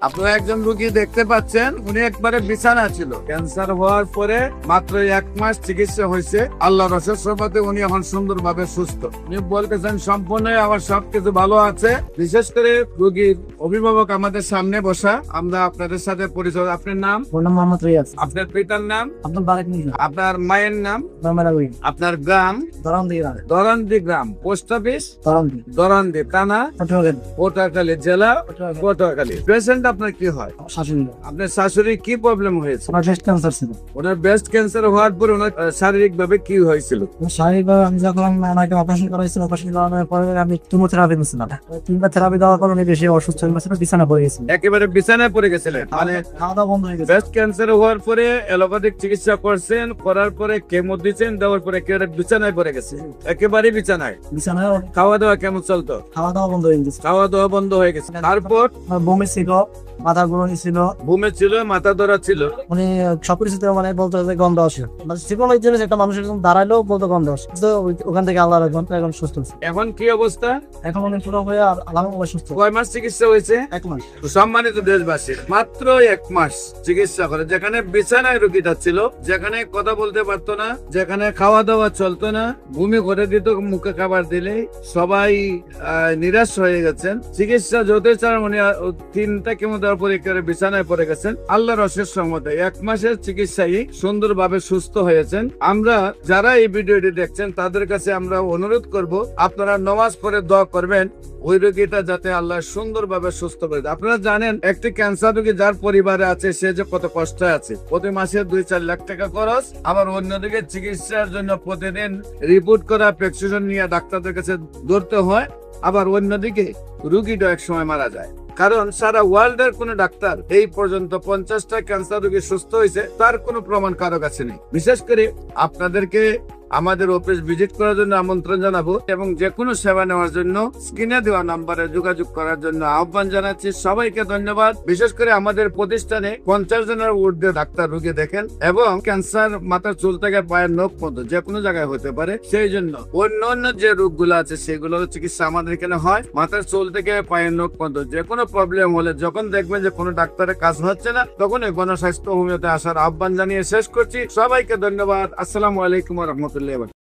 আপনারা একজন রোগী দেখতে পাচ্ছেন, উনি একবারে বিছানা ছিল। ক্যান্সার হওয়ার পরে মাত্র 1 মাস চিকিৎসা হয়েছে। আল্লাহর অশেষ রহমতে উনি এখন সুন্দরভাবে সুস্থ। উনি বলতেছেন সম্পূর্ণ আমার সবকিছু ভালো আছে। বিশেষ করে রোগীর অভিভাবক আমাদের সামনে বসা। আমরা আপনাদের সাথে পরিচয়। আপনার নাম? মোহাম্মদ রিয়াজ। আপনার পিতার নাম? আপনার বারেক নিজ আপনার মায়ের নাম? মামারাউই আপনার গ্রাম? দরামদি দরান্দি গ্রাম। Post office? দরামদি দরান্দি থানা? পটুয়াখালী পটুয়াখালী জেলা? পটুয়াখালী। পেশেন্ট আপনার কি হয়? শাসন। আপনার শাশুড়ি কি প্রবলেম হয়েছে? আমার ব্রেস্ট ক্যান্সার ছিল। ওনার ব্রেস্ট ক্যান্সার হওয়ার পর ওনার শারীরিক ভাবে কি হয়েছিল? শারীরিকভাবে আমি যখন ওনাকে অপারেশন করাইছিল, অপারেশন করানোর পরে আমি কেমোথেরাপি নিয়েছিলাম। 3বার থেরাপি দেওয়ার পর উনি বেশি অসুস্থ হয়ে গেছিল, বিছানা পড়ে গেছিল। একেবারে বিছানায় পড়ে গেছিলেন? মানে খাওয়া দাওয়া বন্ধ হয়ে গেছে। ব্রেস্ট ক্যান্সার হওয়ার পরে অ্যালোপ্যাথিক চিকিৎসা করছেন, করার পরে কেমো দিচ্ছেন, দেওয়ার পরে একেবারে বিছানায় পড়ে গেছে। একেবারে বিছানায়। বিছানায় খাওয়া দাওয়া কেমন চলতো? খাওয়া দাওয়া বন্ধ হয়ে গেছে। খাওয়া দাওয়া বন্ধ হয়ে গেছে। তারপর আমার বমি ছিল, মাথা ঘুরনি ছিল, ঘুমে ছিল, মাথা ধরা ছিল। উনি সবকিছুতে মানে বলতে যে গন্ধ আসে। মানে জীবন এই জিনিস একটা মানুষের যখন দাঁড়াইলেও বলতে গন্ধ আসে। তো ওখান থেকে আল্লাহ এখন সুস্থ আছে। এখন কি অবস্থা? এখন উনি পুরো হয়ে আর আলহামদুলিল্লাহ সুস্থ। কয় মাস চিকিৎসা হয়েছে? 1 মাস। সম্মানিত দেশবাসী, মাত্র 1 মাস চিকিৎসা করে, যেখানে বিছানায় রোগীটা ছিল, যেখানে কথা বলতে পারতো না, যেখানে খাওয়া দাওয়া চলতো না, বমি করে দিত মুখে খাবার দিলেই, সবাই নিরাশ হয়ে গেছেন। চিকিৎসা যতই চান উনি 3টা কেমো দেওয়ার পরে একেবারে বিছানায় পড়ে গেছেন। আল্লাহর অশেষ রহমতে 1 মাসের চিকিৎসায় সুন্দরভাবে সুস্থ হয়েছেন। আমরা যারা এই ভিডিওটি দেখছেন তাদের কাছে আমরা অনুরোধ করব, আপনারা নামাজ পড়ে দোয়া করবেন ওই রোগীটা যাতে আল্লাহ সুন্দরভাবে সুস্থ করে দেয়। আপনারা জানেন একটি ক্যান্সার রোগী যার পরিবারে আছে সে যে কত কষ্ট আছে। প্রতি মাসে 2-4 লাখ টাকা খরচ, আবার অন্যদিকে চিকিৎসার জন্য প্রতিদিন রিপোর্ট করা, প্রেসক্রিপশন নিয়ে ডাক্তারদের কাছে দৌড়তে হয়। আবার অন্যদিকে রোগীটা এক সময় মারা যায়। কারণ সারা ওয়ার্ল্ডের কোন ডাক্তার এই পর্যন্ত 50টা ক্যান্সার রোগী সুস্থ হয়েছে তার কোনো প্রমাণ কারো কাছে নেই। বিশেষ করে আপনাদেরকে আমাদের অফিস ভিজিট করার জন্য আমন্ত্রণ জানাবো এবং যে কোনো সেবা নেওয়ার জন্য স্ক্রিনে দেওয়া নাম্বারে যোগাযোগ করার জন্য আহ্বান জানাচ্ছি। সবাইকে ধন্যবাদ। বিশেষ করে আমাদের প্রতিষ্ঠানে 50 জনের ঊর্ধ্বে ডাক্তার রোগী দেখেন এবং ক্যান্সার মাথার চুল থেকে পায়ের নখ পর্যন্ত যে কোনো জায়গায় হতে পারে। সেই জন্য অন্য যে রোগগুলো আছে সেগুলোর চিকিৎসা আমাদের এখানে হয়। মাথার চুল থেকে পায়ের নখ পর্যন্ত যে কোনো প্রবলেম হলে, যখন দেখবেন যে কোনো ডাক্তারের কাজ হচ্ছে না, তখন এই গণস্বাস্থ্য হোমিওতে আসার আহ্বান জানিয়ে শেষ করছি। সবাইকে ধন্যবাদ। আসসালামু আলাইকুম ওয়া রাহমাতুল্লাহি ওয়া বারাকাতুহু।